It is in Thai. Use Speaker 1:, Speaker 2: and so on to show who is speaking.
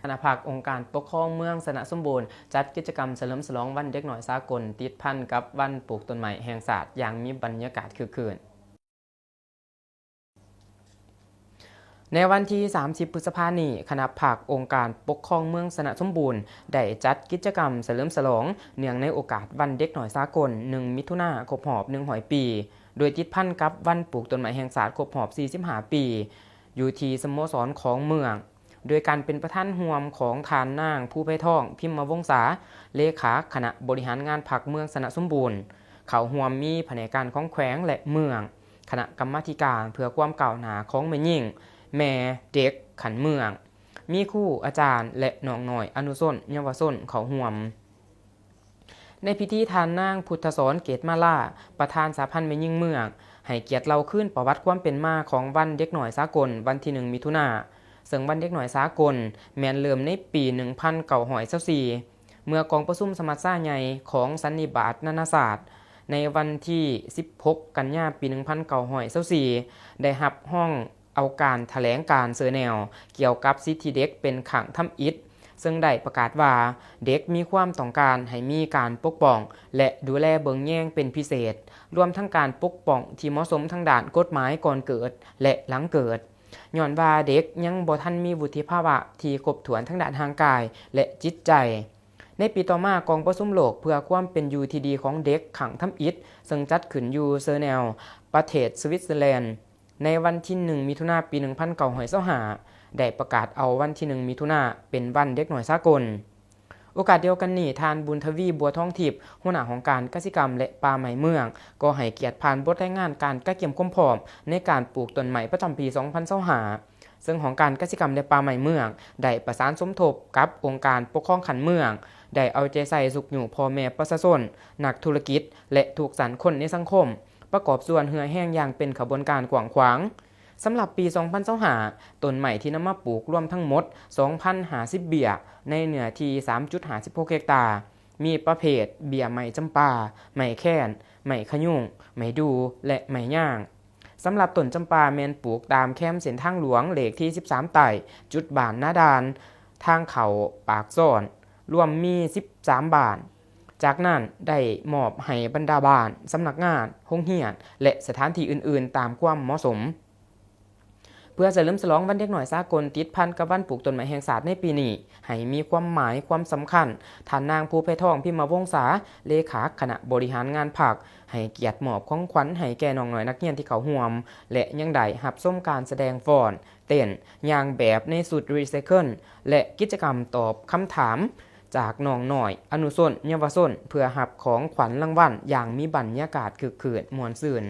Speaker 1: คณะพักองค์การปกครองเมืองสนะสมบูรณ์จัดกิจกรรมเฉลิมฉลองวันเด็กหน่อยสากลติดพันกับวันปลูกต้นไม้แห่งศาสตร์อย่างมีบรรยากาศคึกคืนในวันที่ 30 พฤษภาคมนี้คณะพักองค์การปกครองเมืองสนะสมบูรณ์ได้จัดกิจกรรมเฉลิมฉลองเนื่องในโอกาสวันเด็กหน่อยสากล 1 มิถุนายนครบรอบ100 ปีโดยติดพันกับวันปลูกต้นไม้แห่งศาสตร์ครบรอบ45 ปีอยู่ที่สโมสรของเมืองโดยการเป็นประธานร่วมของทานนางผู้ไพทองพิมพ์วงศาเลขาคณะบริหารงานพรรคเมืองสนะสมบูรณ์เขาร่วมมีแผนกการของแขวงและเมืองคณะกรรมาการเพื่อความก้าวหน้าของแม่หญิงแม่เด็กขันเมืองมีครูอาจารย์และน้องหน่อยอนุชนเยาวชนเขาร่วมในพิธีทานนางพุทธสอนเกตมาลาประธานสาพันธ์แม่หญิงเมืองให้เกียรติเล่าขึ้นประวัติความเป็นมาของวันเด็กหน่อยสากลวันที่1 มิถุนายนซึ่งวันเด็กหน่อยสากลแม่นเริ่มในปี 1924 เมื่อกองประชุมสมัชชาใหญ่ของสันนิบาตนานาศาสตร์ในวันที่ 16 กันยายน ปี 1924 ได้รับห้องเอาการแถลงการเสนอแนวเกี่ยวกับสิทธิเด็กเป็นขังทำอิฐซึ่งได้ประกาศว่าเด็กมีความต้องการให้มีการปกป้องและดูแลเบิ่งแย่งเป็นพิเศษรวมทั้งการปกป้องที่เหมาะสมทางด้านกฎหมายก่อนเกิดและหลังเกิดย้อนว่าเด็กยังบ่ทันมีวุฒิภาวะที่ครบถ้วนทางด้านทางกายและจิตใจในปีต่อมากองประชุมโลกเพื่อความเป็นอยู่ที่ดีของเด็กขังทำอิฐซึ่งจัดขึ้นอยู่เซอร์แนลประเทศสวิตเซอร์แลนด์ในวันที่ 1 มิถุนายน ปี 1925ได้ประกาศเอาวันที่ 1 มิถุนายนเป็นวันเด็กหน่อยสากลโอกาสเดียวกันนี้ทานบุญทวีบัวทองทิพย์หัวหน้าของการเกษตรกรรมและป่าไม้เมืองก็ให้เกียรติผ่านบทรายงานการกระเกียมความพร้อมในการปลูกต้นไม้ประจำปี 2025 ซึ่งของการเกษตรกรรมและป่าไม้เมืองได้ประสานสมทบกับองค์การปกครองขันเมืองได้เอาใจใส่สุขอยู่พ่อแม่ประชาชนนักธุรกิจและทุกสรรคนในสังคมประกอบส่วนเหือแห้งอย่างเป็นขบวนการกว้างขวางสำหรับปี 2025 ต้นใหม่ที่นำมาปลูกรวมทั้งหมด 2,050 เบี้ยในเนื้อที่ 3.56 เฮกตาร์มีประเภทเบี้ยไม้จำปาไม้แค้นไม้ขยุงไม้ดูและไม้ย่างสำหรับต้นจำปาแมนปลูกตามแคมเส้นทางหลวงเลขที่ 13 ไต่จุดบ้านนาดานทางเขาปากซ่อนรวมมี 13 บ้านจากนั้นได้มอบให้บรรดาบ้านสำนักงานโรงเรียนและสถานที่อื่นๆตามความเหมาะสมเพื่อเฉลิมฉลองวันเด็กหน่อยสากลติดพันกับวันปลูกต้นไม้แห่งศาสตร์ในปีนี้ให้มีความหมายความสำคัญท่านนางผู้ไพทองพิมพ์วงศาเลขาคณะบริหารงานพรรคให้เกียรติมอบของขวัญให้แก่น้องหน่อยนักเรียนที่เขาร่วมและยังได้รับชมการแสดงฟ้อนเต้นอย่างแบบในสุดรีไซเคิลและกิจกรรมตอบคำถามจากน้องหน่อยอนุชนเยาวชนเพื่อรับของขวัญรางวัลอย่างมีบรรยากาศคึกคืนม่วนซื่น